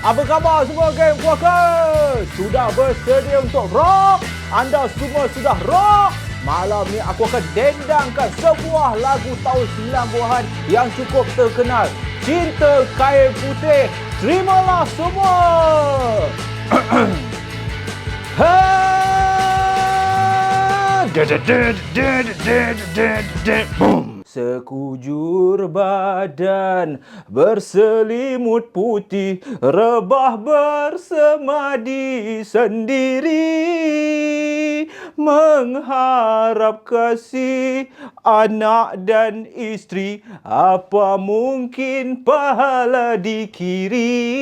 Apa khabar semua geng puaka? Sudah bersedia untuk rock? Anda semua sudah rock? Malam ni aku akan dendangkan sebuah lagu tahun 90-an yang cukup terkenal. Cinta Kain Putih. Terimalah semua. Sekujur badan berselimut putih, rebah bersemadi sendiri, mengharap kasih anak dan isteri, apa mungkin pahala di kiri.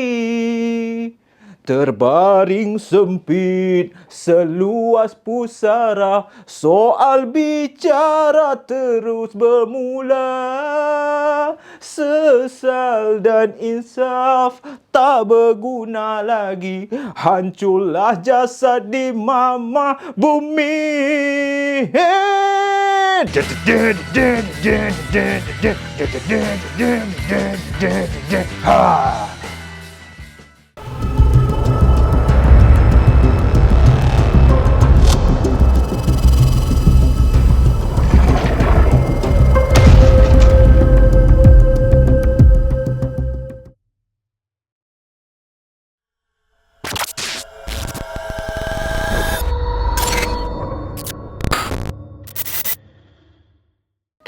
Terbaring sempit seluas pusara, soal bicara terus bermula. Sesal dan insaf tak berguna lagi, hancurlah jasad di mama bumi. Ha!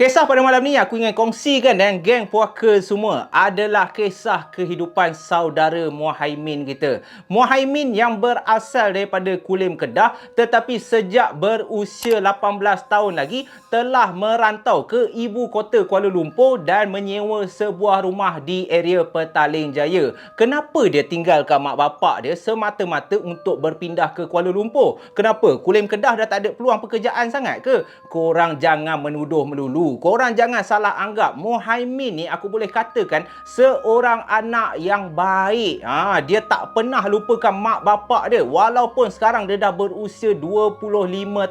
Kisah pada malam ni aku ingin kongsikan dengan geng puaka semua adalah kisah kehidupan saudara Muhaimin kita. Muhaimin yang berasal daripada Kulim, Kedah, tetapi sejak berusia 18 tahun lagi telah merantau ke ibu kota Kuala Lumpur dan menyewa sebuah rumah di area Petaling Jaya. Kenapa dia tinggalkan mak bapak dia semata-mata untuk berpindah ke Kuala Lumpur? Kenapa? Kulim, Kedah dah tak ada peluang pekerjaan sangat ke? Korang jangan menuduh melulu. Korang jangan salah anggap. Muhaimin ni aku boleh katakan seorang anak yang baik. Dia tak pernah lupakan mak bapak dia. Walaupun sekarang dia dah berusia 25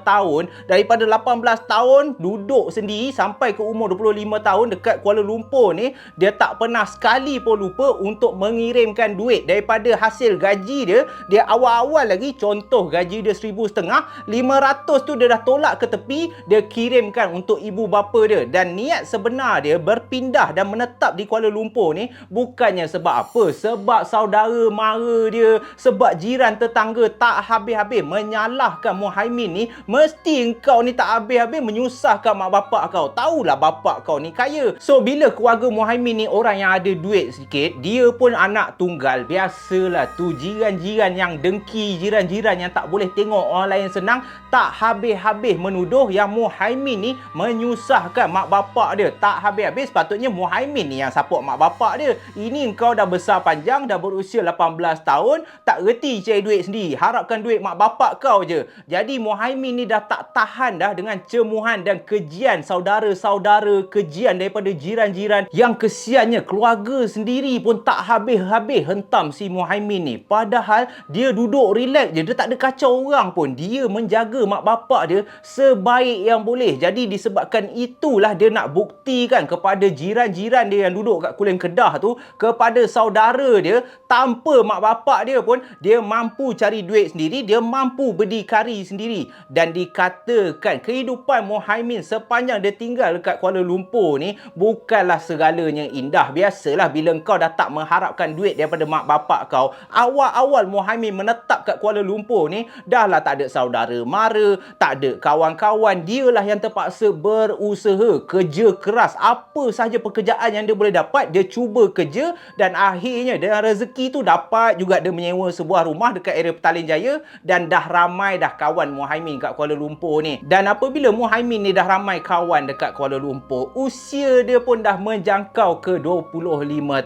tahun. Daripada 18 tahun duduk sendiri sampai ke umur 25 tahun dekat Kuala Lumpur ni, dia tak pernah sekali pun lupa untuk mengirimkan duit daripada hasil gaji dia. Dia awal-awal lagi, contoh gaji dia 1,500, 500 tu dia dah tolak ke tepi, dia kirimkan untuk ibu bapa dia. Dan niat sebenar dia berpindah dan menetap di Kuala Lumpur ni bukannya sebab apa, sebab saudara mara dia, sebab jiran tetangga tak habis-habis menyalahkan Muhaimin ni. Mesti engkau ni tak habis-habis menyusahkan mak bapak kau. Tahulah bapak kau ni kaya. So bila keluarga Muhaimin ni orang yang ada duit sikit, dia pun anak tunggal, biasalah tu jiran-jiran yang dengki, jiran-jiran yang tak boleh tengok orang lain senang, tak habis-habis menuduh yang Muhaimin ni menyusahkan mak bapak dia. Tak habis-habis sepatutnya Muhaimin ni yang support mak bapak dia. Ini engkau dah besar panjang, dah berusia 18 tahun, tak reti cari duit sendiri, harapkan duit mak bapak kau je. Jadi Muhaimin ni dah tak tahan dah dengan cemuhan dan kejian saudara-saudara, kejian daripada jiran-jiran yang kesiannya keluarga sendiri pun tak habis-habis hentam si Muhaimin ni. Padahal dia duduk relax je, dia tak ada kacau orang pun. Dia menjaga mak bapak dia sebaik yang boleh. Jadi disebabkan itulah dia nak buktikan kepada jiran-jiran dia yang duduk kat Kulim, Kedah tu, kepada saudara dia, tanpa mak bapak dia pun dia mampu cari duit sendiri, dia mampu berdikari sendiri. Dan dikatakan kehidupan Muhaimin sepanjang dia tinggal dekat Kuala Lumpur ni bukanlah segalanya indah. Biasalah bila kau dah tak mengharapkan duit daripada mak bapak kau. Awal-awal Muhaimin menetap kat Kuala Lumpur ni dah lah tak ada saudara mara, tak ada kawan-kawan. Dialah yang terpaksa berusaha, kerja keras, apa sahaja pekerjaan yang dia boleh dapat dia cuba kerja, dan akhirnya dengan rezeki tu dapat juga dia menyewa sebuah rumah dekat area Petaling Jaya. Dan dah ramai dah kawan Muhaimin kat Kuala Lumpur ni. Dan apabila Muhaimin ni dah ramai kawan dekat Kuala Lumpur, usia dia pun dah menjangkau ke 25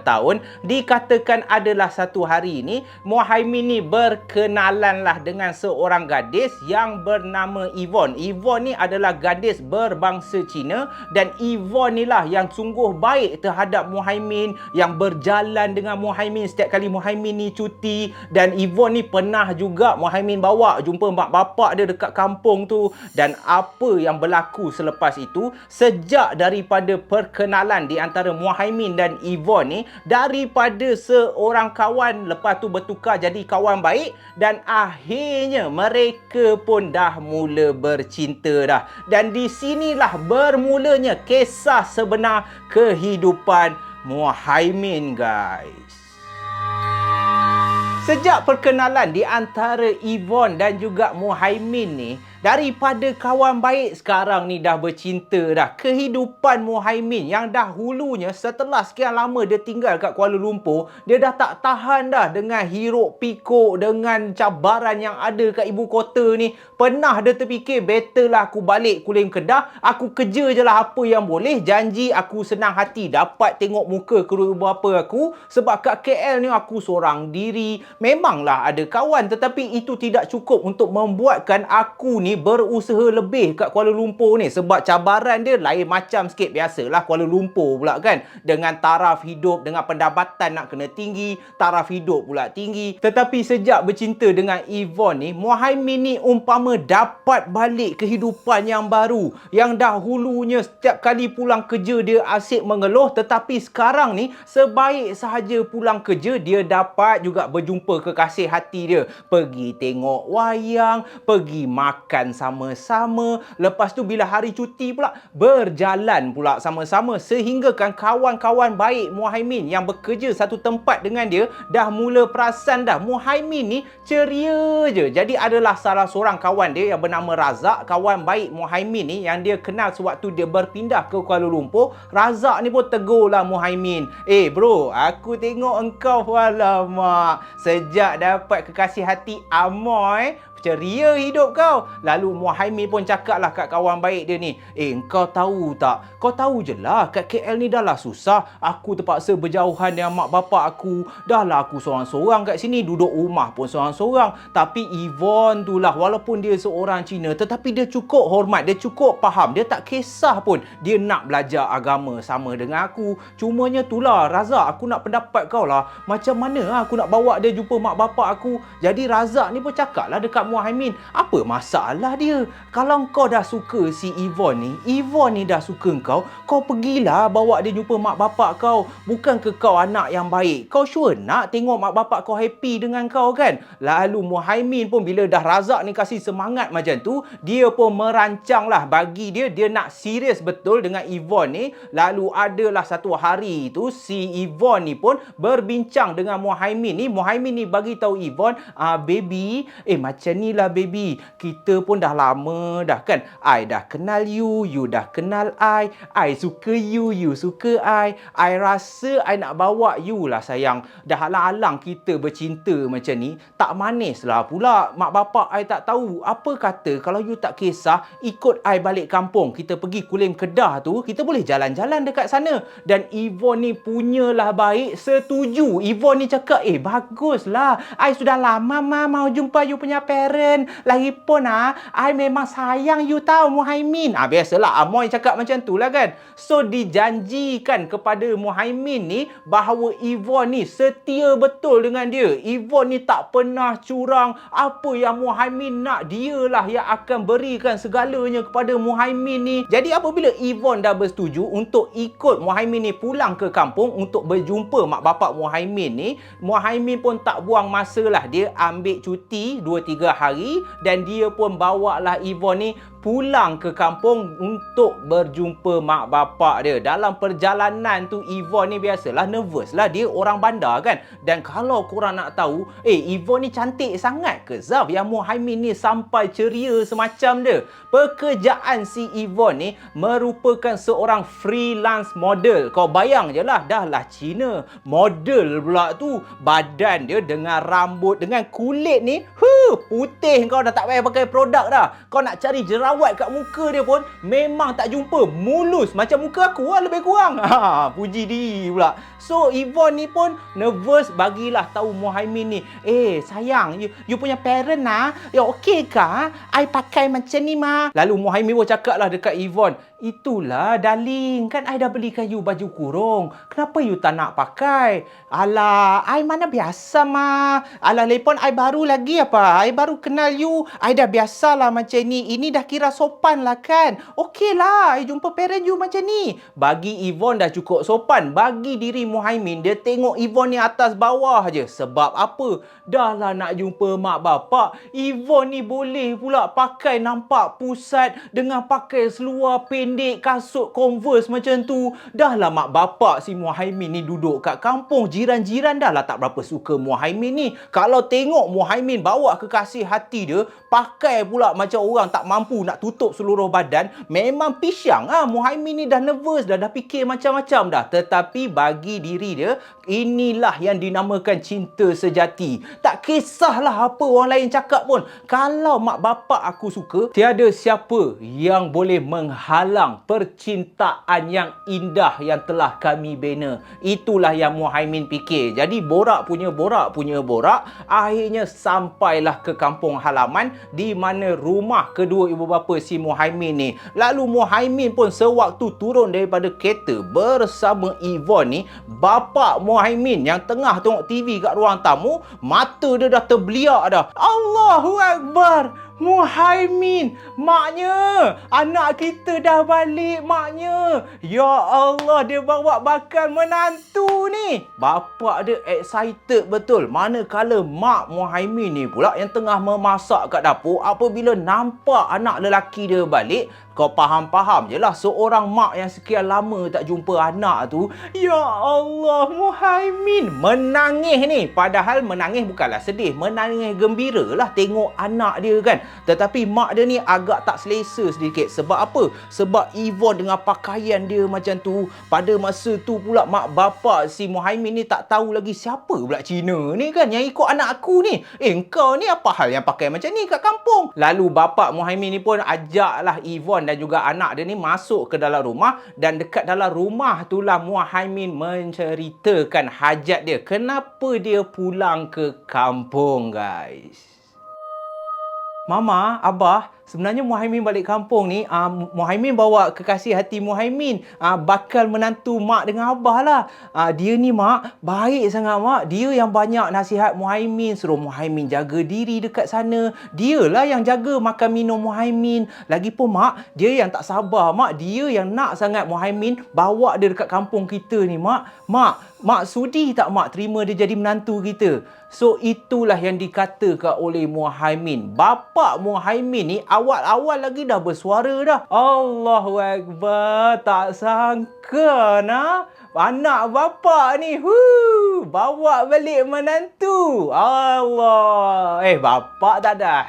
tahun, dikatakan adalah satu hari ni Muhaimin ni berkenalan lah dengan seorang gadis yang bernama Yvonne. Yvonne ni adalah gadis berbangsa Cina China, dan Yvonne ni lah yang sungguh baik terhadap Muhaimin, yang berjalan dengan Muhaimin setiap kali Muhaimin ni cuti. Dan Yvonne ni pernah juga Muhaimin bawa jumpa mak bapak dia dekat kampung tu. Dan apa yang berlaku selepas itu, sejak daripada perkenalan di antara Muhaimin dan Yvonne ni, daripada seorang kawan, lepas tu bertukar jadi kawan baik, dan akhirnya mereka pun dah mula bercinta dah. Dan di sinilah bermulanya kisah sebenar kehidupan Muhaimin, guys. Sejak perkenalan di antara Yvonne dan juga Muhaimin ni, daripada kawan baik sekarang ni dah bercinta dah. Kehidupan Muhaimin yang dahulunya setelah sekian lama dia tinggal kat Kuala Lumpur, dia dah tak tahan dah dengan hiruk pikuk, dengan cabaran yang ada kat ibu kota ni. Pernah dia terfikir, better lah aku balik Kulim Kedah, aku kerja je lah apa yang boleh, janji aku senang hati dapat tengok muka kedua ibu bapa aku. Sebab kat KL ni aku seorang diri, memanglah ada kawan, tetapi itu tidak cukup untuk membuatkan aku ni berusaha lebih kat Kuala Lumpur ni. Sebab cabaran dia lain macam sikit. Biasalah Kuala Lumpur pula kan, dengan taraf hidup, dengan pendapatan nak kena tinggi, taraf hidup pula tinggi. Tetapi sejak bercinta dengan Yvonne ni, Muhaimin ni umpama dapat balik kehidupan yang baru. Yang dahulunya setiap kali pulang kerja dia asyik mengeluh, tetapi sekarang ni sebaik sahaja pulang kerja, dia dapat juga berjumpa kekasih hati dia, pergi tengok wayang, pergi makan sama-sama. Lepas tu bila hari cuti pula, berjalan pula sama-sama. Sehingga kan kawan-kawan baik Muhaimin yang bekerja satu tempat dengan dia dah mula perasan dah, Muhaimin ni ceria je. Jadi adalah salah seorang kawan dia yang bernama Razak, kawan baik Muhaimin ni yang dia kenal sewaktu dia berpindah ke Kuala Lumpur. Razak ni pun tegurlah Muhaimin, bro, aku tengok engkau, alamak, sejak dapat kekasih hati Amoy, ceria hidup kau. Lalu Muhaimin pun cakap lah kat kawan baik dia ni, kau tahu tak, kau tahu je lah kat KL ni dah lah susah, aku terpaksa berjauhan dengan mak bapak aku, dah lah aku seorang-seorang kat sini, duduk rumah pun seorang-seorang. Tapi Yvonne tu lah, walaupun dia seorang Cina, tetapi dia cukup hormat, dia cukup faham, dia tak kisah pun dia nak belajar agama sama dengan aku. Cumanya tu lah Razak, aku nak pendapat kau lah, macam mana aku nak bawa dia jumpa mak bapak aku. Jadi Razak ni pun cakap lah dekat Muhaimin, apa masalah dia? Kalau kau dah suka si Yvonne ni dah suka kau pergilah bawa dia jumpa mak bapak kau. Bukan ke kau anak yang baik? Kau sure nak tengok mak bapak kau happy dengan kau kan? Lalu Muhaimin pun bila dah Razak ni kasih semangat macam tu, dia pun merancang lah bagi dia nak serius betul dengan Yvonne ni. Lalu adalah satu hari tu, si Yvonne ni pun berbincang dengan Muhaimin ni. Muhaimin ni bagi tahu Yvonne, baby, macam ni lah baby, kita pun dah lama dah kan, I dah kenal you dah kenal I suka you suka I rasa I nak bawa you lah sayang. Dah alang-alang kita bercinta macam ni, tak manis lah pula mak bapak I tak tahu. Apa kata kalau you tak kisah, ikut I balik kampung, kita pergi Kulim Kedah tu, kita boleh jalan-jalan dekat sana. Dan Yvonne ni punyalah baik, setuju. Yvonne ni cakap, baguslah, I sudah lama mau jumpa you punya parent. Lagipun I memang sayang you tahu Muhaimin. Biasalah Amoy cakap macam tu lah kan. So dijanjikan kepada Muhaimin ni bahawa Yvonne ni setia betul dengan dia. Yvonne ni tak pernah curang. Apa yang Muhaimin nak, dialah yang akan berikan segalanya kepada Muhaimin ni. Jadi apabila Yvonne dah bersetuju untuk ikut Muhaimin ni pulang ke kampung untuk berjumpa mak bapak Muhaimin ni, Muhaimin pun tak buang masa lah. Dia ambil cuti 2-3 hari dan dia pun bawa lah Yvonne ni pulang ke kampung untuk berjumpa mak bapak dia. Dalam perjalanan tu Yvonne ni biasalah nervous lah, dia orang bandar kan. Dan kalau korang nak tahu, Yvonne ni cantik sangat ke Zaf yang Muhaimin ni sampai ceria semacam dia? Pekerjaan si Yvonne ni merupakan seorang freelance model. Kau bayang je lah, dah lah Cina, model pula tu. Badan dia dengan rambut, dengan kulit ni putih, kau dah tak payah pakai produk dah. Kau nak cari jerawat kat muka dia pun memang tak jumpa, mulus macam muka aku lah lebih kurang. Puji diri pula. So Yvonne ni pun nervous, bagilah tahu Muhaimin ni, sayang, you punya parent okey kah I pakai macam ni mah? Lalu Muhaimin pun cakap lah dekat Yvonne, Itulah darling, kan I dah belikan you baju kurung. Kenapa you tak nak pakai? Alah, I mana biasa mah. Alah, lepon I baru lagi apa? I baru kenal you. I dah biasalah macam ni. Ini dah kira sopan lah kan? Okey lah, I jumpa parent you macam ni. Bagi Yvonne dah cukup sopan. Bagi diri Muhaimin, dia tengok Yvonne ni atas bawah je. Sebab apa? Dah lah nak jumpa mak bapak. Yvonne ni boleh pula pakai nampak pusat dengan pakai seluar pendek, kasut Converse macam tu. Dah lah mak bapak si Muhaimin ni duduk kat kampung. Jiran-jiran dah lah tak berapa suka Muhaimin ni. Kalau tengok Muhaimin bawa kekasih hati dia, pakai pula macam orang tak mampu nak tutup seluruh badan, memang pisang ah. Muhaimin ni dah nervous, dah fikir macam-macam dah. Tetapi bagi diri dia, inilah yang dinamakan cinta sejati. Tak kisahlah apa orang lain cakap pun. Kalau mak bapak aku suka, tiada siapa yang boleh menghalang percintaan yang indah yang telah kami bina. Itulah yang Muhaimin fikir. Jadi borak punya borak, akhirnya sampailah ke kampung halaman di mana rumah kedua ibu bapa si Muhaimin ni. Lalu Muhaimin pun sewaktu turun daripada kereta bersama Yvonne ni, bapa Muhaimin yang tengah tengok TV kat ruang tamu, mata dia dah terbeliak dah. Allahu Akbar! Muhaimin, maknya anak kita dah balik maknya. Ya Allah, dia bawa bakal menantu ni. Bapa dia excited betul. Manakala mak Muhaimin ni pula yang tengah memasak kat dapur, apabila nampak anak lelaki dia balik, kau faham-faham je lah seorang mak yang sekian lama tak jumpa anak tu. Ya Allah, Muhaimin menangis ni. Padahal menangis bukanlah sedih, menangis gembira lah tengok anak dia kan. Tetapi mak dia ni agak tak selesa sedikit. Sebab apa? Sebab Yvonne dengan pakaian dia macam tu. Pada masa tu pula mak bapak si Muhaimin ni tak tahu lagi siapa pula Cina ni kan yang ikut anak aku ni. Kau ni apa hal yang pakai macam ni kat kampung? Lalu bapak Muhaimin ni pun ajaklah Yvonne dan juga anak dia ni masuk ke dalam rumah, dan dekat dalam rumah itulah Muhaimin menceritakan hajat dia. Kenapa dia pulang ke kampung, guys? Mama, Abah, sebenarnya Muhaimin balik kampung ni, Muhaimin bawa kekasih hati Muhaimin, bakal menantu mak dengan Abah lah. Dia ni mak, baik sangat mak. Dia yang banyak nasihat Muhaimin, suruh Muhaimin jaga diri dekat sana. Dialah yang jaga makan minum Muhaimin. Lagipun mak, dia yang tak sabar mak. Dia yang nak sangat Muhaimin bawa dia dekat kampung kita ni mak. Mak sudi tak mak terima dia jadi menantu kita? So itulah yang dikatakan oleh Muhaimin. Bapa Muhaimin ni awal-awal lagi dah bersuara dah. Allahu Akbar, tak sangka nah. Anak bapa ni bawa balik menantu. Allah. Bapa tak dah.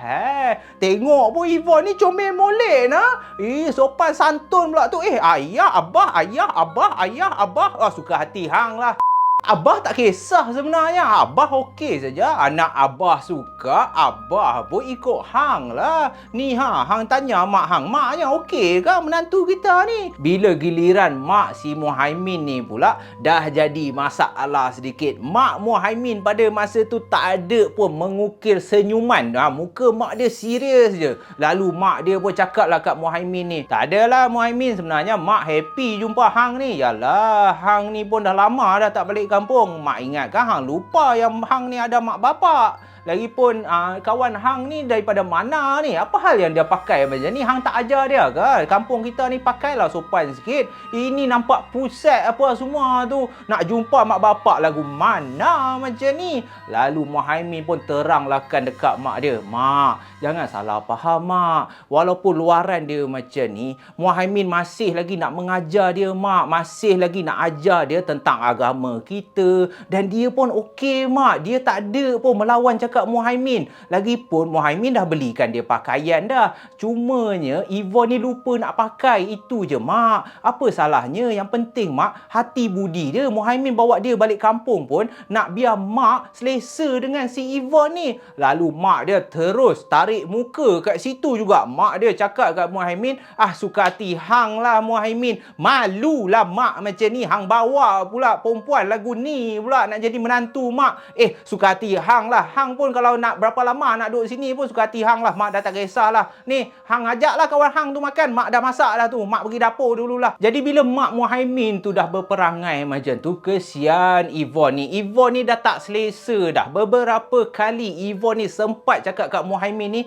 Tengok pun Yvonne ni comel molek nah. Sopan santun pula tu. Ayah, abah, ayah, abah, ayah, abah. Suka hati hang lah. Abah tak kisah sebenarnya. Abah okey saja. Anak abah suka, abah pun ikut hang lah. Ni hang tanya mak hang, maknya okey ke menantu kita ni? Bila giliran mak si Muhaimin ni pula, dah jadi masalah sedikit. Mak Muhaimin pada masa tu tak ada pun mengukir senyuman. Muka mak dia serius je. Lalu mak dia pun cakap lah kat Muhaimin ni, tak adalah Muhaimin, sebenarnya mak happy jumpa hang ni. Yalah, hang ni pun dah lama dah tak balik kampung. Mak ingatkan hang lupa yang hang ni ada mak bapak. Lagipun kawan hang ni daripada mana ni? Apa hal yang dia pakai macam ni? Hang tak ajar dia ke? Kampung kita ni pakailah sopan sikit. Ini nampak pusat apa semua tu. Nak jumpa mak bapak lagu mana macam ni? Lalu Muhaimin pun teranglahkan dekat mak dia. Mak, jangan salah faham mak. Walaupun luaran dia macam ni, Muhaimin masih lagi nak mengajar dia mak. Masih lagi nak ajar dia tentang agama kita. Dan dia pun okey mak. Dia tak ada pun melawan cakap Muhaimin. Lagipun Muhaimin dah belikan dia pakaian dah. Cumanya Yvonne ni lupa nak pakai. Itu je mak. Apa salahnya? Yang penting mak, hati budi dia. Muhaimin bawa dia balik kampung pun nak biar mak selesa dengan si Yvonne ni. Lalu mak dia terus tarik muka kat situ juga. Mak dia cakap kat Muhaimin, suka hati hang lah Muhaimin. Malulah mak macam ni. Hang bawa pula perempuan lagu ni pula nak jadi menantu mak. Suka hati hang lah. Hang pun pun kalau nak berapa lama nak duduk sini pun suka hati hang lah. Mak dah tak kisahlah. Ni, hang ajaklah kawan hang tu makan. Mak dah masak dah tu. Mak pergi dapur dululah. Jadi bila Mak Muhaimin tu dah berperangai macam tu, kesian Yvonne ni. Yvonne ni dah tak selesa dah. Beberapa kali Yvonne ni sempat cakap kat Muhaimin ni,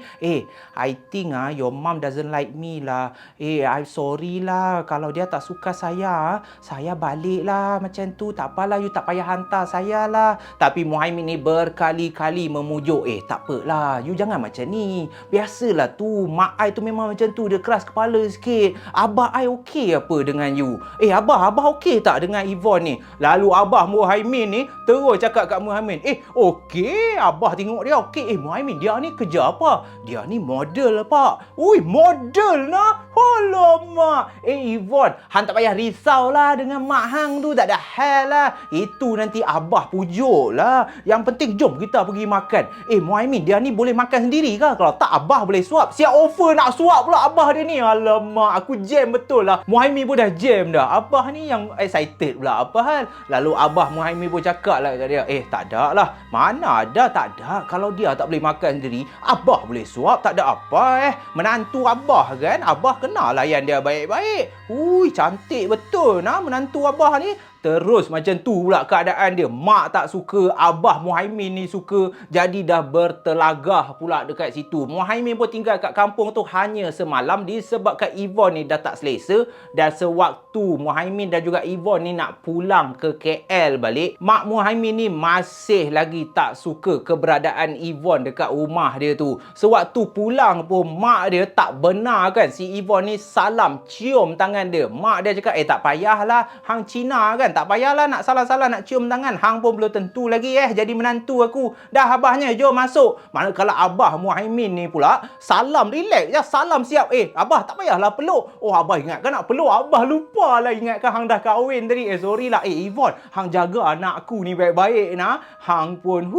I think your mom doesn't like me lah. I'm sorry lah. Kalau dia tak suka saya balik lah macam tu. Tak apalah, you tak payah hantar saya lah. Tapi Muhaimin ni berkali-kali memujuk, tak apalah, you jangan macam ni. Biasalah tu, mak I tu memang macam tu. Dia keras kepala sikit. Abah I okey apa dengan you? Abah okey tak dengan Yvonne ni? Lalu Abah Muhaimin ni terus cakap kat Muhaimin, okey, Abah tengok dia okey. Muhaimin, dia ni kerja apa? Dia ni model pak. Ui, model nah? Alamak. Yvonne, hang tak payah risau lah dengan mak hang tu. Tak ada hal lah. Itu nanti Abah pujuk lah. Yang penting jom kita pergi makan. Muhaimin, dia ni boleh makan sendiri ke? Kalau tak, Abah boleh suap. Siap offer nak suap pula Abah dia ni. Alamak, aku jam betul lah. Muhaimin pun dah jam dah. Abah ni yang excited pula. Apa hal? Lalu Abah Muhaimin pun cakap lah kat dia, tak ada lah. Mana ada, tak ada. Kalau dia tak boleh makan sendiri, Abah boleh suap. Tak ada apa menantu Abah kan. Abah kena layan dia baik-baik. Ui, cantik betul nah menantu Abah ni. Terus macam tu pula keadaan dia. Mak tak suka, Abah Muhaimin ni suka. Jadi dah bertelagah pula dekat situ. Muhaimin pun tinggal kat kampung tu hanya semalam disebabkan Yvonne ni dah tak selesa. Dan sewaktu Muhaimin dan juga Yvonne ni nak pulang ke KL balik, Mak Muhaimin ni masih lagi tak suka keberadaan Yvonne dekat rumah dia tu. Sewaktu pulang pun mak dia tak benarkan si Yvonne ni salam cium tangan dia. Mak dia cakap, tak payahlah, hang Cina kan, tak payahlah nak salah-salah nak cium tangan. Hang pun belum tentu lagi jadi menantu aku. Dah abahnya, jom masuk. Manakala Abah Muhaimin ni pula salam, relax je, salam siap. Abah tak payahlah peluk. Abah ingatkan nak peluk. Abah lupa lah ingatkan hang dah kahwin tadi. Sorry lah. Yvonne, hang jaga anak aku ni baik-baik nah. Hang pun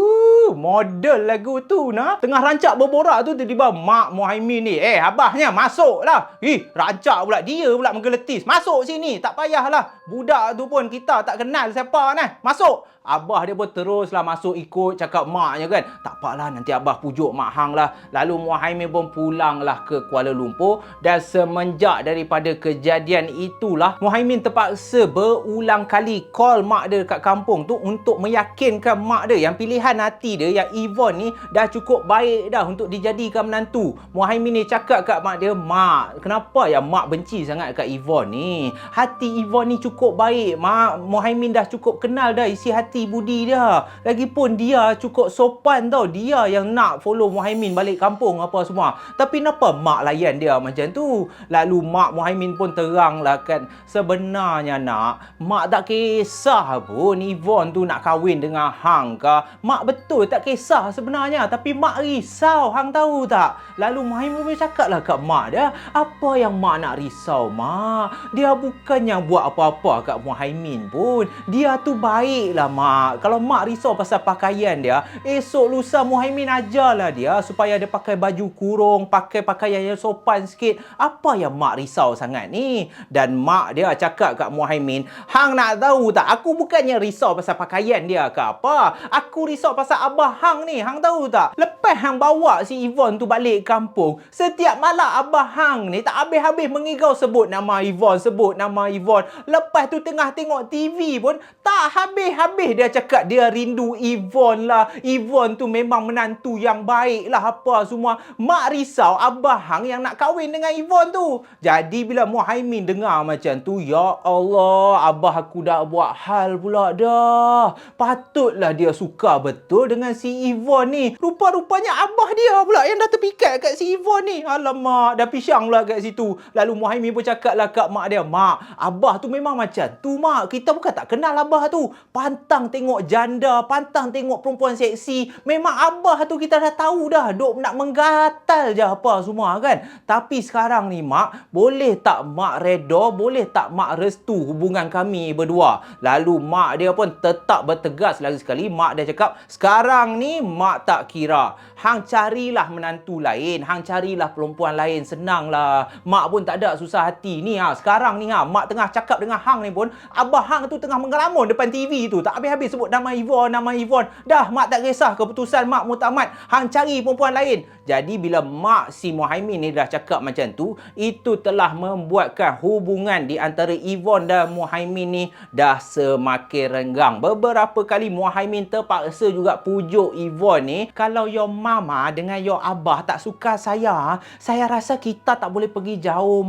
model lagu tu nah. Tengah rancak berborak tu tiba-tiba Mak Muhaimin ni, abahnya masuk lah. Rancak pula, dia pula menggeletis. Masuk sini, tak payahlah. Budak tu pun kita tak kenal siapa nah. Masuk. Abah dia pun teruslah masuk ikut cakap maknya kan. Tak apalah, nanti Abah pujuk mak hang lah. Lalu Muhaimin pun pulanglah ke Kuala Lumpur. Dan semenjak daripada kejadian itulah, Muhaimin terpaksa berulang kali call mak dia kat kampung tu untuk meyakinkan mak dia yang pilihan hati dia, yang Yvonne ni dah cukup baik dah untuk dijadikan menantu. Muhaimin ni cakap kat mak dia, mak, kenapa ya mak benci sangat kat Yvonne ni? Hati Yvonne ni cukup baik, mak. Muhaimin dah cukup kenal dah isi hati budi dia. Lagipun dia cukup sopan tau. Dia yang nak follow Muhaimin balik kampung apa semua. Tapi kenapa mak layan dia macam tu? Lalu mak Muhaimin pun teranglah kan, sebenarnya nak, mak tak kisah pun Yvonne tu nak kahwin dengan hang ke. Mak betul tak kisah sebenarnya, tapi mak risau, hang tahu tak? Lalu Muhaimin pun cakap lah kat mak dia, apa yang mak nak risau mak? Dia bukannya buat apa-apa kat Muhaimin pun. Dia tu baik lah mak. Kalau mak risau pasal pakaian dia, esok lusa Muhaimin ajarlah dia supaya dia pakai baju kurung, pakai pakaian yang sopan sikit. Apa yang mak risau sangat ni? Dan mak dia cakap kat Muhaimin, hang nak tahu tak, aku bukannya risau pasal pakaian dia ke apa. Aku risau pasal abah hang ni. Hang tahu tak, lepas hang bawa si Yvonne tu balik kampung, setiap malam abah hang ni tak habis-habis mengigau sebut nama Yvonne, sebut nama Yvonne. Lepas tu tengah tengok TV pun tak habis-habis dia cakap dia rindu Yvonne lah. Yvonne tu memang menantu yang baik lah apa semua. Mak risau abah hang yang nak kahwin dengan Yvonne tu. Jadi bila Muhaimin dengar macam tu, ya Allah, abah aku dah buat hal pula dah. Patutlah dia suka betul dengan si Yvonne ni. Rupa-rupanya abah dia pula yang dah terpikat kat si Yvonne ni. Alamak, dah pisang lah kat situ. Lalu Muhaimin pun cakap lah kat mak dia, mak, abah tu memang macam tu mak. Kita bukan tak kenal abah tu. Pantang tengok janda, pantang tengok perempuan seksi. Memang abah tu kita dah tahu dah, duk nak menggatal je apa semua kan. Tapi sekarang ni mak, boleh tak mak reda, boleh tak mak restu hubungan kami berdua? Lalu mak dia pun tetap bertegas lagi sekali. Mak dia cakap, sekarang ni mak tak kira. Hang carilah menantu lain lain. Hang carilah perempuan lain, senanglah. Mak pun tak ada susah hati. Ni sekarang ni mak tengah cakap dengan hang ni pun, abah hang tu tengah mengelamun depan TV tu. Tak habis-habis sebut nama Yvonne. Dah, mak tak kisah keputusan mak mutamat. Hang cari perempuan lain. Jadi bila mak si Muhaimin ni dah cakap macam tu, itu telah membuatkan hubungan di antara Yvonne dan Muhaimin ni dah semakin renggang. Beberapa kali Muhaimin terpaksa juga pujuk Yvonne ni, kalau your mama dengan your abah tak suka saya rasa kita tak boleh pergi jauh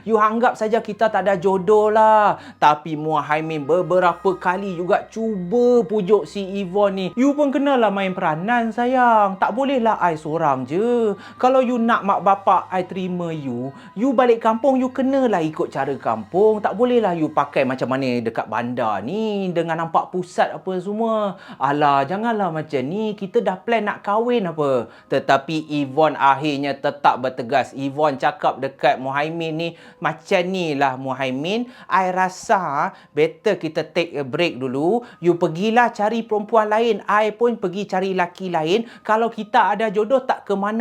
you anggap saja kita tak ada jodoh lah. Tapi Muhaimin beberapa kali juga cuba pujuk si Yvonne ni, you pun kenalah main peranan sayang, tak bolehlah I seorang je. Kalau you nak mak bapak I terima you balik kampung you kenalah ikut cara kampung. Tak bolehlah you pakai macam mana dekat bandar ni dengan nampak pusat apa semua. Alah, janganlah macam ni, kita dah plan nak kahwin apa. Tetapi Yvonne akhirnya tetap bertegas. Yvonne cakap dekat Muhaimin ni, macam ni lah Muhaimin, I rasa better kita take a break dulu. You pergilah cari perempuan lain, I pun pergi cari laki lain. Kalau kita ada jodoh tak ke mana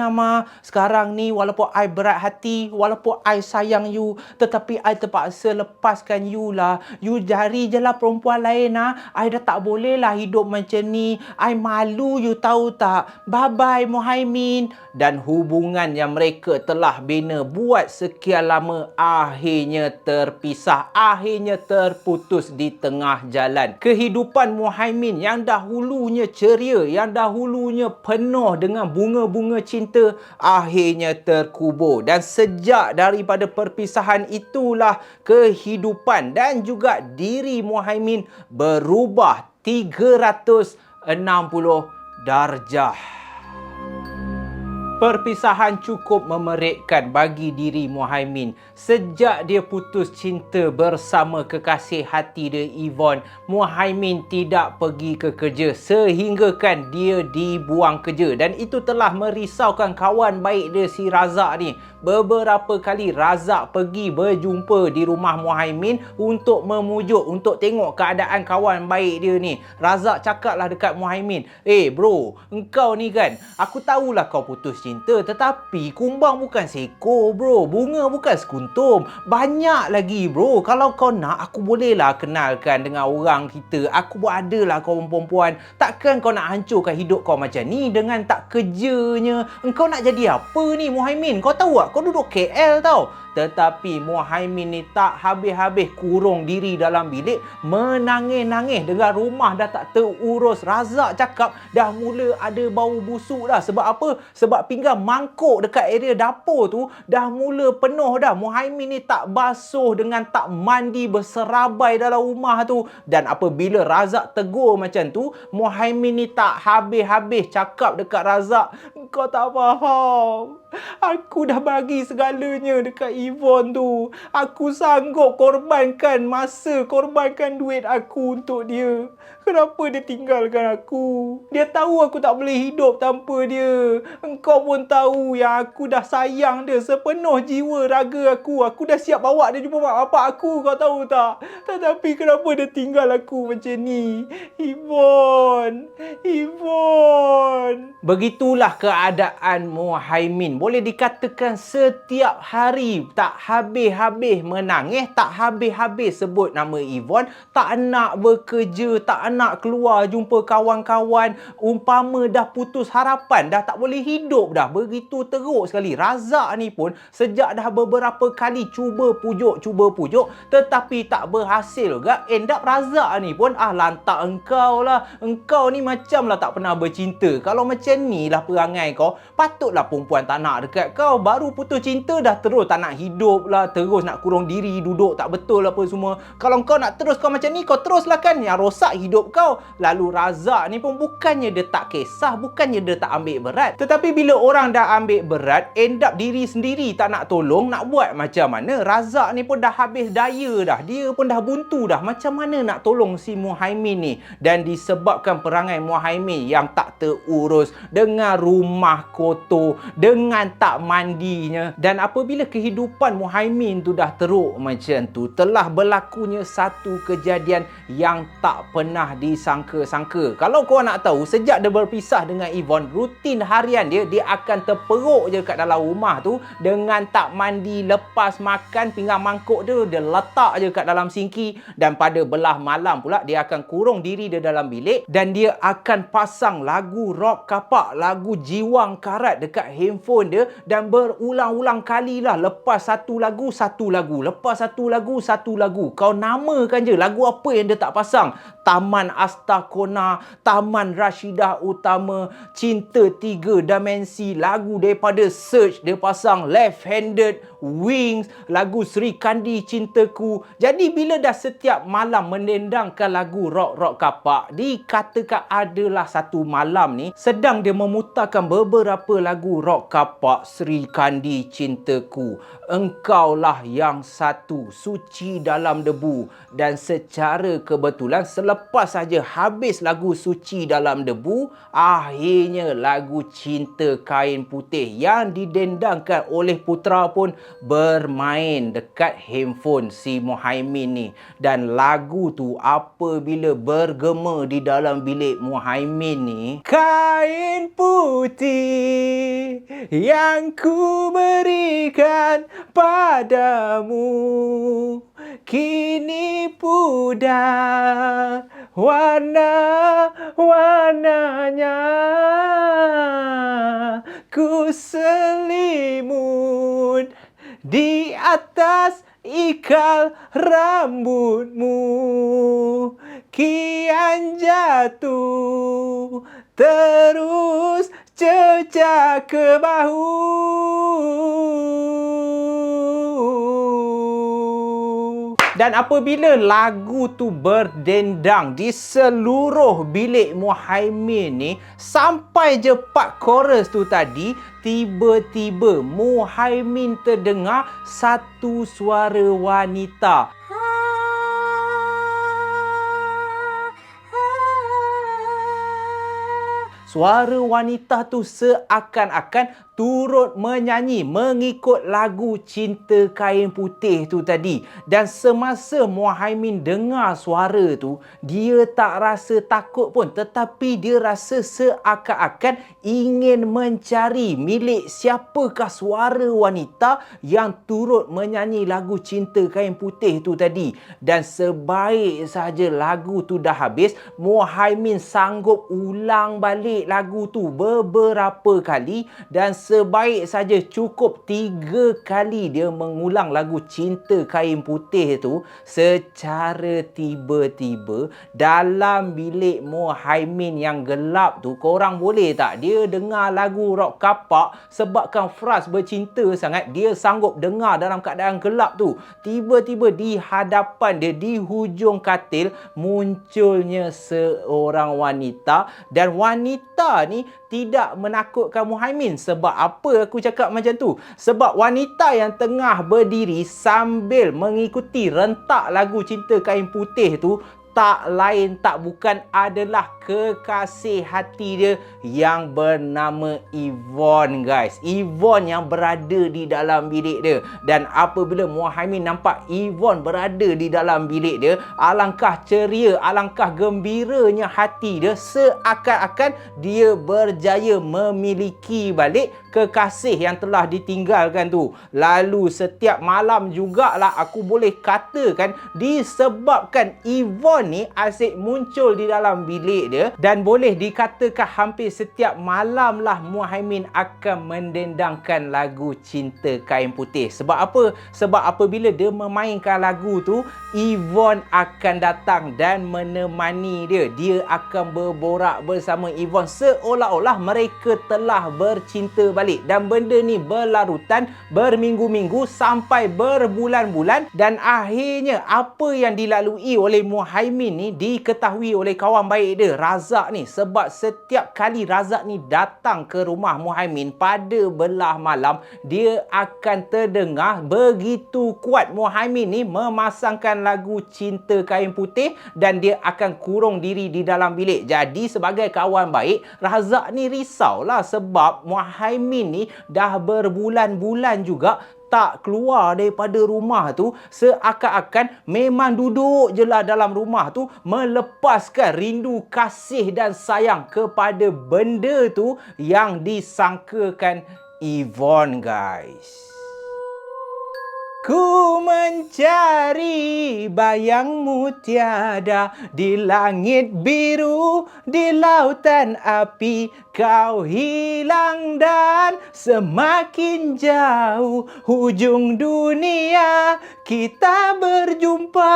sekarang ni walaupun I berat hati, walaupun I sayang you, tetapi I terpaksa lepaskan you lah. You cari je lah perempuan lain I dah tak boleh lah hidup macam ni. I malu, you tahu tak. Bye-bye Muhaimin. Dan hubungan yang mereka telah bina buat sekian lama akhirnya terpisah, akhirnya terputus di tengah jalan. Kehidupan Muhaimin yang dahulunya ceria, yang dahulunya penuh dengan bunga-bunga cinta, akhirnya terkubur. Dan sejak daripada perpisahan itulah kehidupan dan juga diri Muhaimin berubah 360 darjah. Perpisahan cukup memerikkan bagi diri Muhaimin. Sejak dia putus cinta bersama kekasih hati dia Yvonne, Muhaimin tidak pergi ke kerja sehinggakan dia dibuang kerja. Dan itu telah merisaukan kawan baik dia si Razak ni. Beberapa kali Razak pergi berjumpa di rumah Muhaimin untuk memujuk, untuk tengok keadaan kawan baik dia ni. Razak cakaplah dekat Muhaimin, bro, engkau ni kan, aku tahulah kau putus cinta, tetapi kumbang bukan seekor bro, bunga bukan sekuntum, banyak lagi bro. Kalau kau nak, aku bolehlah kenalkan dengan orang kita. Aku pun adalah kawan perempuan. Takkan kau nak hancurkan hidup kau macam ni dengan tak kerjanya. Engkau nak jadi apa ni Muhaimin? Kau tahu tak, kau duduk KL tau. Tetapi Muhaimin ni tak habis-habis kurung diri dalam bilik, menangis-nangis dengan rumah dah tak terurus. Razak cakap dah mula ada bau busuk dah. Sebab apa? Sebab pinggan mangkuk dekat area dapur tu dah mula penuh dah. Muhaimin ni tak basuh dengan tak mandi, berserabai dalam rumah tu. Dan apabila Razak tegur macam tu, Muhaimin ni tak habis-habis cakap dekat Razak, kau tak faham, aku dah bagi segalanya dekat Yvonne tu. Aku sanggup korbankan masa, korbankan duit aku untuk dia. Kenapa dia tinggalkan aku? Dia tahu aku tak boleh hidup tanpa dia. Engkau pun tahu yang aku dah sayang dia sepenuh jiwa raga aku. Aku dah siap bawa dia jumpa mak bapak aku, kau tahu tak? Tetapi kenapa dia tinggal aku macam ni? Yvonne. Begitulah keadaan Muhaimin. Boleh dikatakan setiap hari tak habis-habis menangis, tak habis-habis sebut nama Yvonne, tak nak bekerja, tak nak keluar jumpa kawan-kawan. Umpama dah putus harapan, dah tak boleh hidup dah. Begitu teruk sekali. Razak ni pun sejak dah beberapa kali cuba pujuk, tetapi tak berhasil juga. End up Razak ni pun, lantak engkau lah. Engkau ni macam lah tak pernah bercinta. Kalau macam ni lah perangai kau, patutlah perempuan tak nak dekat kau. Baru putus cinta dah terus tak nak hidup lah, terus nak kurung diri, duduk tak betul apa semua. Kalau kau nak terus kau macam ni, kau teruslah kan. Yang rosak hidup kau. Lalu Razak ni pun bukannya dia tak kisah, bukannya dia tak ambil berat, tetapi bila orang dah ambil berat, end up diri sendiri tak nak tolong, nak buat macam mana? Razak ni pun dah habis daya dah. Dia pun dah buntu dah. Macam mana nak tolong si Muhaimin ni? Dan disebabkan perangai Muhaimin yang tak terurus, dengan rumah kotor, dengan tak mandinya, dan apabila kehidupan kehidupan Muhaimin tu dah teruk macam tu. Telah berlakunya satu kejadian yang tak pernah disangka-sangka. Kalau korang nak tahu, sejak dia berpisah dengan Yvonne, rutin harian dia akan terperuk je kat dalam rumah tu dengan tak mandi. Lepas makan, pinggan mangkuk dia letak je kat dalam sinki. Dan pada belah malam pula, dia akan kurung diri dia dalam bilik dan dia akan pasang lagu rock kapak, lagu Jiwang Karat dekat handphone dia, dan berulang-ulang kali lah. Lepas satu lagu, lepas satu lagu. Kau namakan je lagu apa yang dia tak pasang. Taman Asta Kona, Taman Rashidah Utama, Cinta Tiga Dimensi, lagu daripada Search dia pasang, Left Handed, Wings, lagu Sri Kandi Cintaku. Jadi bila dah setiap malam mendendangkan lagu rock kapak, dikatakan adalah satu malam ni sedang dia memutarkan beberapa lagu rock kapak Sri Kandi Cintaku, Engkaulah Yang Satu, Suci Dalam Debu. Dan secara kebetulan selepas saja habis lagu Suci Dalam Debu, akhirnya lagu Cinta Kain Putih yang didendangkan oleh putera pun bermain dekat handphone si Muhaimin ni. Dan lagu tu apabila bergema di dalam bilik Muhaimin ni, kain putih yang ku berikan padamu kini pudar warna-warnanya, ku selimut di atas ikal rambutmu, kian jatuh terus cecah ke bahu. Dan apabila lagu tu berdendang di seluruh bilik Muhaimin ni, sampai je part chorus tu tadi, tiba-tiba Muhaimin terdengar satu suara wanita. Suara wanita tu seakan-akan turut menyanyi mengikut lagu Cinta Kain Putih tu tadi. Dan semasa Muhaimin dengar suara tu, dia tak rasa takut pun, tetapi dia rasa seakan-akan ingin mencari milik siapakah suara wanita yang turut menyanyi lagu Cinta Kain Putih tu tadi. Dan sebaik saja lagu tu dah habis, Muhaimin sanggup ulang balik lagu tu beberapa kali, dan sebaik saja cukup 3 kali dia mengulang lagu Cinta Kain Putih tu, secara tiba-tiba dalam bilik Muhaimin yang gelap tu, korang boleh tak dia dengar lagu rock kapak sebabkan Fraz bercinta sangat, dia sanggup dengar dalam keadaan gelap tu. Tiba-tiba di hadapan dia, di hujung katil, munculnya seorang wanita. Dan wanita ni tidak menakutkan Muhaimin. Sebab apa aku cakap macam tu? Sebab wanita yang tengah berdiri sambil mengikuti rentak lagu Cinta Kain Putih tu tak lain tak bukan adalah kekasih hati dia yang bernama Yvonne, guys. Yvonne yang berada di dalam bilik dia. Dan apabila Muhaimin nampak Yvonne berada di dalam bilik dia, alangkah ceria, alangkah gembiranya hati dia, seakan-akan dia berjaya memiliki balik kekasih yang telah ditinggalkan tu. Lalu setiap malam jugalah aku boleh katakan disebabkan Yvonne ni asyik muncul di dalam bilik dia, dan boleh dikatakan hampir setiap malam lah Muhaimin akan mendendangkan lagu Cinta Kain Putih. Sebab apa? Sebab apabila dia memainkan lagu tu, Yvonne akan datang dan menemani dia. Dia akan berborak bersama Yvonne seolah-olah mereka telah bercinta balik. Dan benda ni berlarutan berminggu-minggu sampai berbulan-bulan, dan akhirnya apa yang dilalui oleh Muhaimin ni diketahui oleh kawan baik dia, Razak ni. Sebab setiap kali Razak ni datang ke rumah Muhaimin pada belah malam, dia akan terdengar begitu kuat Muhaimin ni memasangkan lagu Cinta Kain Putih, dan dia akan kurung diri di dalam bilik. Jadi sebagai kawan baik, Razak ni risaulah sebab Muhaimin ni dah berbulan-bulan juga tak keluar daripada rumah tu, seakan-akan memang duduk je lah dalam rumah tu, melepaskan rindu kasih dan sayang kepada benda tu yang disangkakan Yvonne, guys. Ku mencari bayangmu tiada di langit biru, di lautan api. Kau hilang dan semakin jauh hujung dunia kita berjumpa.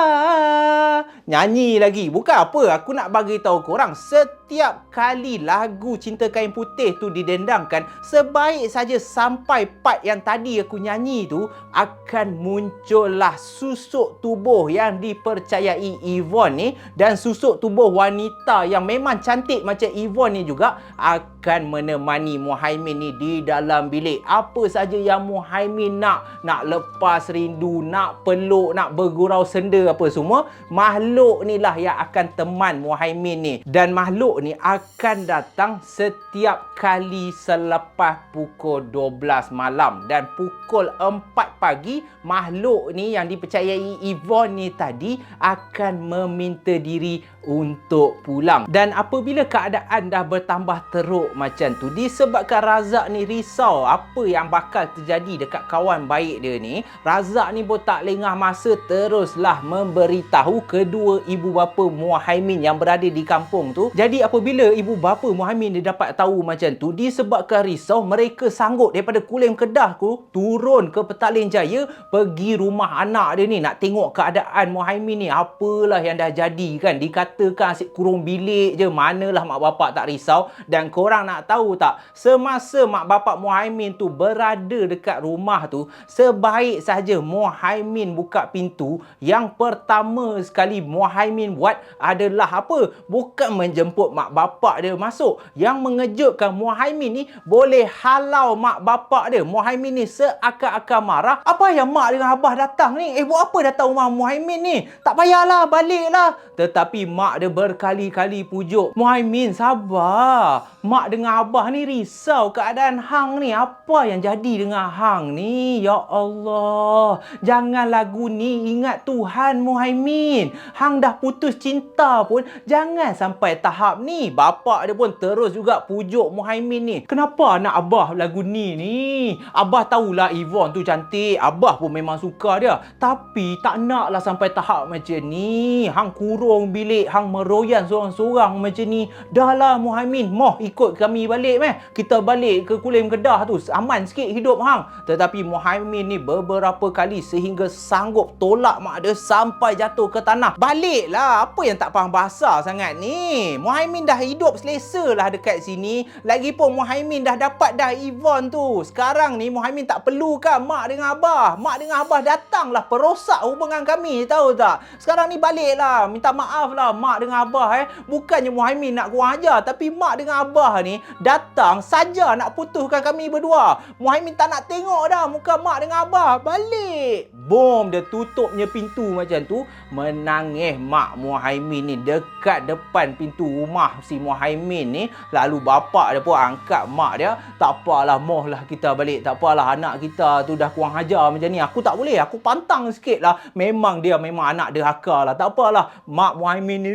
Nyanyi lagi. Bukan apa, aku nak bagi tahu korang, setiap kali lagu Cinta Kain Putih tu didendangkan, sebaik saja sampai part yang tadi aku nyanyi tu, akan muncullah susuk tubuh yang dipercayai Yvonne ni, dan susuk tubuh wanita yang memang cantik macam Yvonne ni juga akan menemani Muhaimin ni di dalam bilik. Apa saja yang Muhaimin nak lepas rindu, nak peluk, nak bergurau senda apa semua, makhluk ni lah yang akan teman Muhaimin ni. Dan makhluk ni akan datang setiap kali selepas pukul 12 malam, dan pukul 4 pagi makhluk ni yang dipercayai Yvonne ni tadi akan meminta diri untuk pulang. Dan apabila keadaan dah bertambah teruk macam tu, disebabkan Razak ni risau apa yang bakal terjadi dekat kawan baik dia ni, Razak ni pun tak lengah masa teruslah memberitahu kedua ibu bapa Muhaimin yang berada di kampung tu. Jadi apabila ibu bapa Muhaimin dia dapat tahu macam tu, disebabkan risau, mereka sanggup daripada Kulim Kedah tu turun ke Petaling Jaya, pergi rumah anak dia ni nak tengok keadaan Muhaimin ni, apalah yang dah jadi kan. Dikatakan asyik kurung bilik je, manalah mak bapak tak risau. Dan korang nak tahu tak, semasa mak bapak Muhaimin tu berada dekat rumah tu, sebaik saja Muhaimin buka pintu, yang pertama sekali Muhaimin buat adalah apa? Bukan menjemput mak bapak dia masuk. Yang mengejutkan, Muhaimin ni boleh halau mak bapak dia. Muhaimin ni seakan-akan marah. Apa yang mak dengan abah datang ni? Buat apa datang rumah Muhaimin ni? Tak payahlah, baliklah. Tetapi mak dia berkali-kali pujuk, Muhaimin sabar. Mak dengan abah ni risau keadaan hang ni. Apa yang jadi dengan hang ni? Ya Allah, jangan lagu ni, ingat Tuhan Muhaimin. Hang dah putus cinta pun jangan sampai tahap ni. Bapak dia pun terus juga pujuk Muhaimin ni. Kenapa anak abah lagu ni? Abah tahulah Yvonne tu cantik, abah pun memang suka dia, tapi tak naklah sampai tahap macam ni. Hang kurung bilik, hang meroyan seorang-seorang macam ni. Dah lah Muhaimin, moh ikut kami balik meh. Kita balik ke Kulim Kedah tu, aman sikit hidup hang. Tetapi Muhaimin ni beberapa kali sehingga sanggup tolak mak dia sampai jatuh ke tanah. Baliklah, apa yang tak faham bahasa sangat ni? Muhaimin dah hidup selesa lah dekat sini. Lagipun Muhaimin dah dapat dah Yvonne tu. Sekarang ni Muhaimin tak perlukan mak dengan abah. Mak dengan abah datanglah perosak hubungan kami, tahu tak? Sekarang ni baliklah, minta maaf lah mak dengan abah. Bukannya Muhaimin nak kurang ajar, tapi mak dengan abah ni datang saja nak putuskan kami berdua. Muhaimin tak nak tengok dah muka mak dengan abah. Balik. Bom, dia tutupnya pintu macam tu. Menangis mak Muhaimin ni dekat depan pintu rumah si Muhaimin ni. Lalu bapak dia pun angkat mak dia. Tak apalah, mohlah kita balik. Tak apalah, anak kita tu dah kurang ajar macam ni. Aku tak boleh, aku pantang sikit lah. Memang dia memang anak derhaka lah. Tak apalah, mak Muhaimin ni,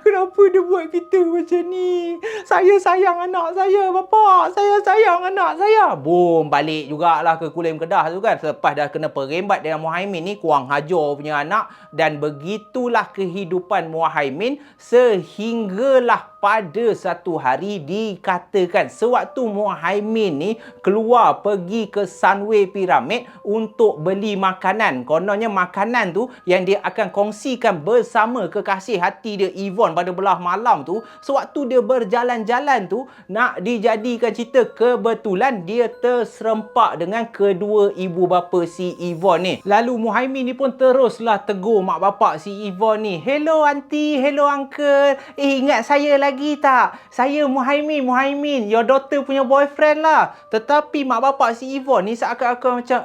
kenapa dia buat kita macam ni? Saya sayang anak saya, bapak. Saya sayang anak saya. Boom, balik jugalah ke Kulim Kedah tu kan. Selepas dah kena perembat dengan Muhaimin ni, kurang hajar punya anak. Dan begitulah kehidupan Muhaimin sehinggalah pada satu hari dikatakan sewaktu Muhaimin ni keluar pergi ke Sunway Pyramid untuk beli makanan. Kononnya makanan tu yang dia akan kongsikan bersama kekasih hati dia Yvonne pada belah malam tu. Sewaktu dia berjalan-jalan tu, nak dijadikan cerita, kebetulan dia terserempak dengan kedua ibu bapa si Yvonne ni. Lalu Muhaimin ni pun teruslah tegur mak bapak si Yvonne ni. Hello aunty, hello uncle. Ingat saya lagi tak? Saya Muhaimin, your daughter punya boyfriend lah. Tetapi mak bapak si Yvonne ni seakan-akan macam,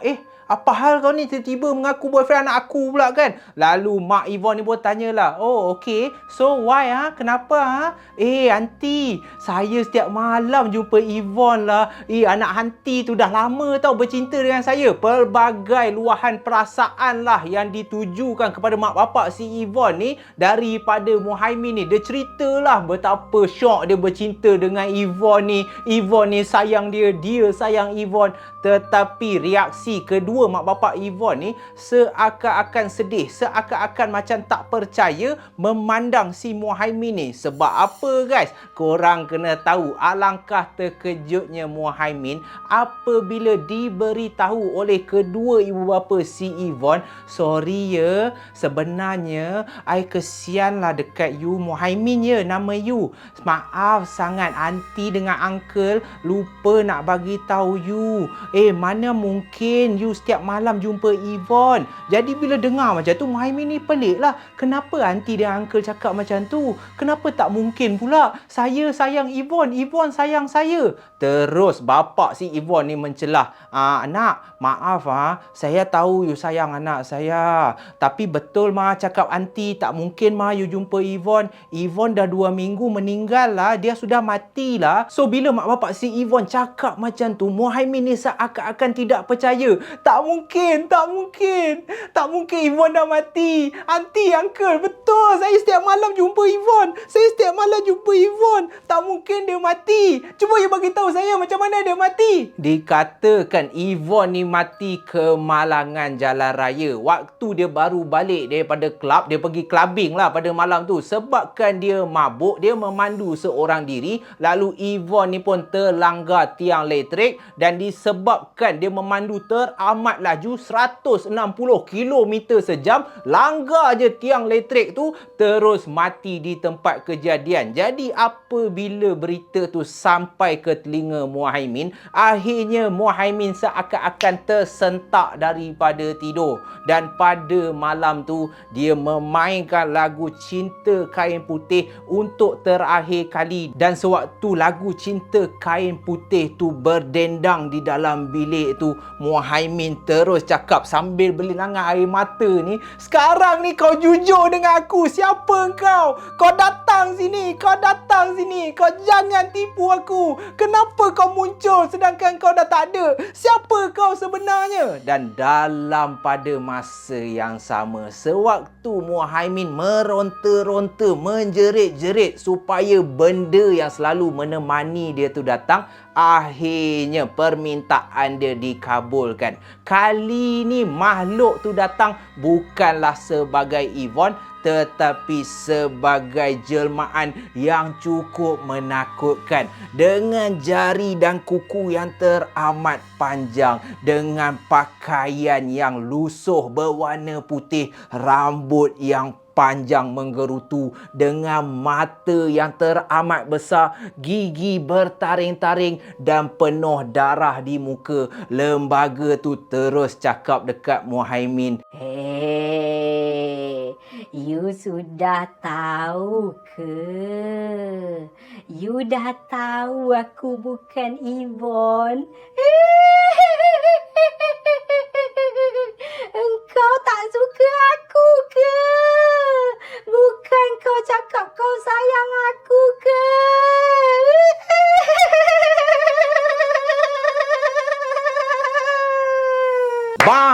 Apa hal kau ni tiba-tiba mengaku boyfriend anak aku pula kan? Lalu Mak Yvonne ni pun tanyalah, oh okay, so why kenapa aunty, saya setiap malam jumpa Yvonne lah. Anak aunty tu dah lama tau bercinta dengan saya. Pelbagai luahan perasaan lah yang ditujukan kepada mak bapak si Yvonne ni daripada Muhaimin ni. Dia ceritalah betapa syok dia bercinta dengan Yvonne ni. Yvonne ni sayang dia, dia sayang Yvonne. Tetapi reaksi kedua mak bapak Yvonne ni seakan-akan sedih, seakan-akan macam tak percaya memandang si Muhaimin ni. Sebab apa guys? Korang kena tahu alangkah terkejutnya Muhaimin apabila diberitahu oleh kedua ibu bapa si Yvonne, sorry ya, sebenarnya I kesianlah dekat you Muhaimin ya nama you. Maaf sangat aunty dengan uncle lupa nak bagi tahu you. Mana mungkin you setiap malam jumpa Yvonne. Jadi bila dengar macam tu Muhaimin ni pelik lah. Kenapa aunty dan uncle cakap macam tu? Kenapa tak mungkin pula saya sayang Yvonne, Yvonne sayang saya? Terus bapak si Yvonne ni mencelah, anak, maaf saya tahu you sayang anak saya. Tapi betul cakap aunty, tak mungkin you jumpa Yvonne. Yvonne dah 2 minggu meninggal lah, dia sudah mati lah. So bila mak bapak si Yvonne cakap macam tu, Muhaimin ni seakan-akan tidak percaya. Tak mungkin, tak mungkin. Tak mungkin Yvonne dah mati. Aunty, uncle, betul. Saya setiap malam jumpa Yvonne. Saya setiap malam jumpa Yvonne. Tak mungkin dia mati. Cuba you bagi tahu saya macam mana dia mati. Dikatakan Yvonne ni mati kemalangan jalan raya. Waktu dia baru balik daripada klub, dia pergi clubbing lah pada malam tu. Sebabkan dia mabuk, dia memandu seorang diri. Lalu Yvonne ni pun terlanggar tiang elektrik dan disebabkan dia memandu teramat laju 160 km sejam, langgar je tiang elektrik tu, terus mati di tempat kejadian. Jadi apabila berita tu sampai ke telinga Muhaimin, akhirnya Muhaimin seakan-akan tersentak daripada tidur. Dan pada malam tu dia memainkan lagu Cinta Kain Putih untuk terakhir kali. Dan sewaktu lagu Cinta Kain Putih tu berdendang di dalam bilik tu, Muhaimin terus cakap sambil berlinangan air mata ni, sekarang ni kau jujur dengan aku. Siapa kau? Kau datang sini, kau datang sini. Kau jangan tipu aku. Kenapa kau muncul sedangkan kau dah tak ada? Siapa kau sebenarnya? Dan dalam pada masa yang sama, sewaktu Muhaimin meronta-ronta, menjerit-jerit supaya benda yang selalu menemani dia tu datang, akhirnya permintaan dia dikabulkan. Kali ni makhluk tu datang bukanlah sebagai Yvonne, tetapi sebagai jelmaan yang cukup menakutkan, dengan jari dan kuku yang teramat panjang, dengan pakaian yang lusuh berwarna putih, rambut yang panjang menggerutu, dengan mata yang teramat besar, gigi bertaring-taring dan penuh darah di muka. Lembaga tu terus cakap dekat Muhaimin, you sudah tahu ke? You dah tahu aku bukan Yvonne? Engkau tak suka aku ke? Bukan kau cakap kau sayang aku ke?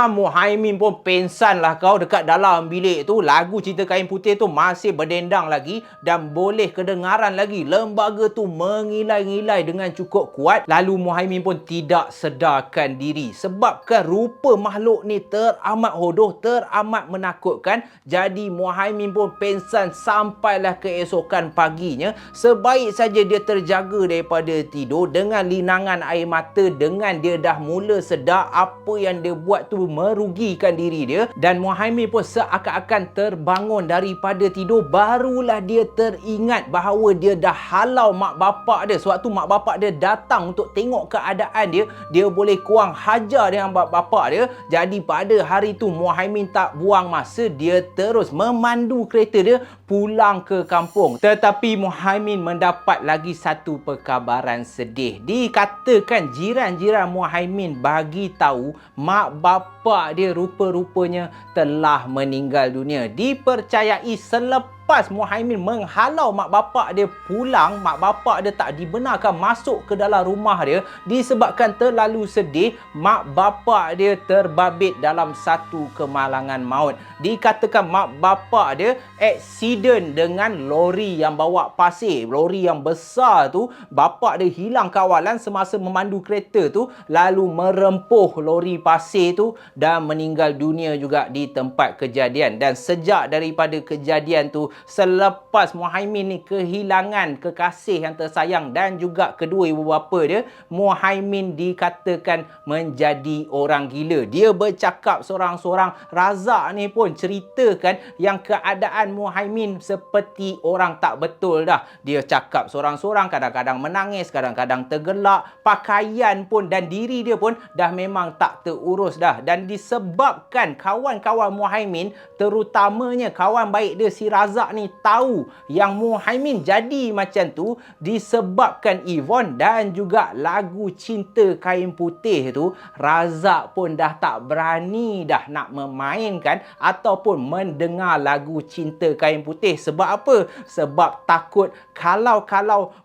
Muhaimin pun pengsan lah kau dekat dalam bilik tu. Lagu Cinta Kain Putih tu masih berdendang lagi dan boleh kedengaran lagi. Lembaga tu mengilai-ngilai dengan cukup kuat. Lalu Muhaimin pun tidak sedarkan diri sebabkan rupa makhluk ni teramat hodoh, teramat menakutkan. Jadi Muhaimin pun pengsan sampailah keesokan paginya. Sebaik saja dia terjaga daripada tidur dengan linangan air mata, dengan dia dah mula sedar apa yang dia buat tu merugikan diri dia, dan Muhaimin pun seakan-akan terbangun daripada tidur. Barulah dia teringat bahawa dia dah halau mak bapak dia. Sewaktu mak bapak dia datang untuk tengok keadaan dia, dia boleh kurang hajar dengan bapak dia. Jadi pada hari tu Muhaimin tak buang masa, dia terus memandu kereta dia pulang ke kampung. Tetapi Muhaimin mendapat lagi satu perkabaran sedih. Dikatakan jiran-jiran Muhaimin bagi tahu mak bapa dia rupa-rupanya telah meninggal dunia. Dipercayai selepas Muhaimin menghalau mak bapak dia pulang, mak bapak dia tak dibenarkan masuk ke dalam rumah dia disebabkan terlalu sedih, mak bapak dia terbabit dalam satu kemalangan maut. Dikatakan mak bapak dia aksiden dengan lori yang bawa pasir, lori yang besar tu. Bapak dia hilang kawalan semasa memandu kereta tu, lalu merempuh lori pasir tu dan meninggal dunia juga di tempat kejadian. Dan sejak daripada kejadian tu, selepas Muhaimin ni kehilangan kekasih yang tersayang dan juga kedua ibu bapa dia, Muhaimin dikatakan menjadi orang gila. Dia bercakap sorang-sorang. Razak ni pun ceritakan yang keadaan Muhaimin seperti orang tak betul dah. Dia cakap sorang-sorang, kadang-kadang menangis, kadang-kadang tergelak. Pakaian pun dan diri dia pun dah memang tak terurus dah. Dan disebabkan kawan-kawan Muhaimin, terutamanya kawan baik dia si Razak ni tahu yang Muhaimin jadi macam tu disebabkan Yvonne dan juga lagu Cinta Kain Putih tu, Razak pun dah tak berani dah nak memainkan ataupun mendengar lagu Cinta Kain Putih. Sebab apa? Sebab takut kalau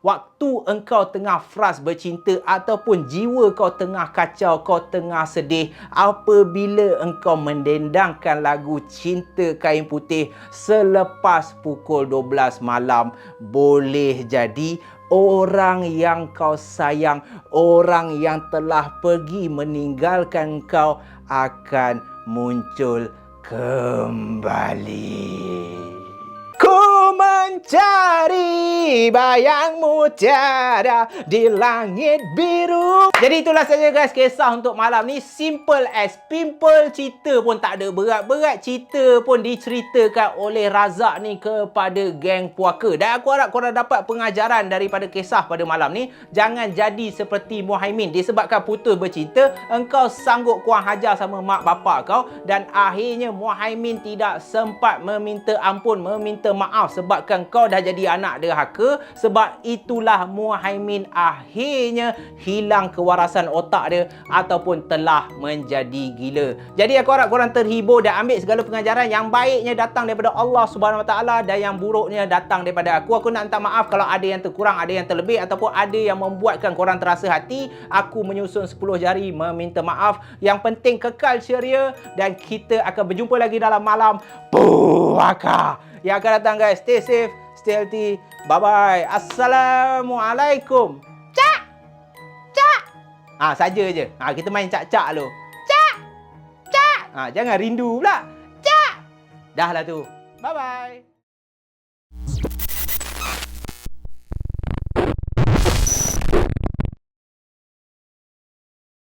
waktu engkau tengah frust bercinta ataupun jiwa kau tengah kacau, kau tengah sedih, apabila engkau mendendangkan lagu Cinta Kain Putih selepas pukul 12 malam, boleh jadi orang yang kau sayang, orang yang telah pergi meninggalkan kau akan muncul kembali. Ku mencari bayangmu tiada di langit biru. Jadi itulah saja guys kisah untuk malam ni. Simple as pimple. Cerita pun tak ada berat-berat. Cerita pun diceritakan oleh Razak ni kepada geng puaka. Dan aku harap korang dapat pengajaran daripada kisah pada malam ni. Jangan jadi seperti Muhaimin. Disebabkan putus bercinta, engkau sanggup kurang hajar sama mak bapak kau. Dan akhirnya Muhaimin tidak sempat meminta ampun, meminta maaf sebabkan kau dah jadi anak derhaka. Sebab itulah Muhaimin akhirnya hilang kewarasan otak dia ataupun telah menjadi gila. Jadi aku harap korang terhibur dan ambil segala pengajaran. Yang baiknya datang daripada Allah Subhanahu Wa Taala dan yang buruknya datang daripada aku. Aku nak minta maaf kalau ada yang terkurang, ada yang terlebih ataupun ada yang membuatkan korang terasa hati. Aku menyusun 10 jari meminta maaf. Yang penting kekal ceria dan kita akan berjumpa lagi dalam malam puaka yang akan datang guys. Stay safe, stay healthy. Bye-bye. Assalamualaikum. Cak! Cak! Saja je. Kita main cak-cak dulu. Cak! Cak! Jangan rindu pula. Cak! Dah lah tu. Bye-bye.